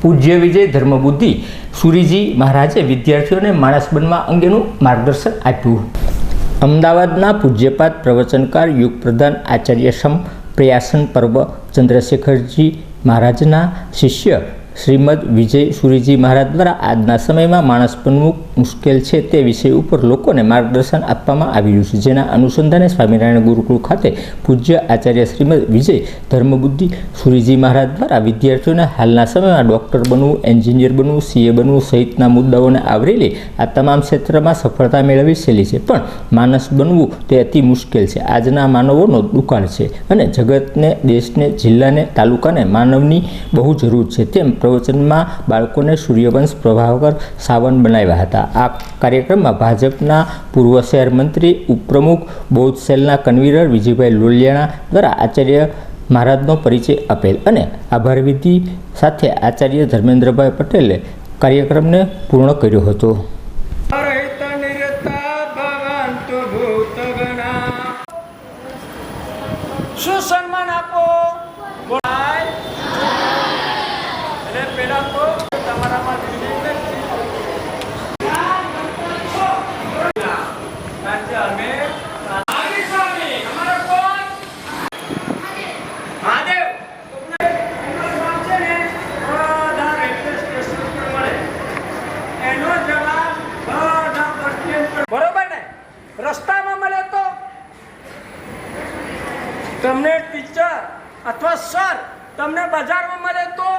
પૂજ્ય વિજય ધર્મબુદ્ધિ સુરીજી મહારાજે વિદ્યાર્થીઓને માણસ બનવા અંગેનું માર્ગદર્શન આપ્યું. અમદાવાદના પૂજ્યપાદ પ્રવચનકાર યુગ પ્રધાન આચાર્ય સમ પ્રયાસન પર્વ ચંદ્રશેખરજી મહારાજના શિષ્ય શ્રીમદ વિજય સુરીજી મહારાજ દ્વારા આજના સમયમાં માણસ બનવું મુશ્કેલ છે તે વિષય ઉપર લોકોને માર્ગદર્શન આપવામાં આવ્યું છે, જેના અનુસંધાને સ્વામિનારાયણ ગુરુકુળ ખાતે પૂજ્ય આચાર્ય શ્રીમદ વિજય ધર્મબુદ્ધિ સુરીજી મહારાજ દ્વારા વિદ્યાર્થીઓને હાલના સમયમાં ડૉક્ટર બનવું, એન્જિનિયર બનવું, સીએ બનવું સહિતના મુદ્દાઓને આવરી આ તમામ ક્ષેત્રમાં સફળતા મેળવી છેલી છે, પણ માણસ બનવું તે અતિ મુશ્કેલ છે. આજના માનવોનો દુકાળ છે અને જગતને, દેશને, જિલ્લાને, તાલુકાને માનવની બહુ જરૂર છે તેમ પ્રવચનમાં બાળકોને સૂર્યવંશ પ્રભાકર સાવન બનાવ્યા હતા. આ કાર્યક્રમમાં ભાજપના પૂર્વ શહેર મંત્રી, ઉપપ્રમુખ, બૌદ્ધ સેલના કન્વીનર વિજયભાઈ લોલિયાણા દ્વારા આચાર્ય મહારાજનો પરિચય આપેલ અને આભાર વિધિ સાથે આચાર્ય ધર્મેન્દ્રભાઈ પટેલે કાર્યક્રમને પૂર્ણ કર્યો હતો. શું સન્માન આપો? અને પેલા તો તમારામાં બરોબર ને? રસ્તામાં મળે તો તમને ટીચર અથવા સર તમને બજારમાં મળે તો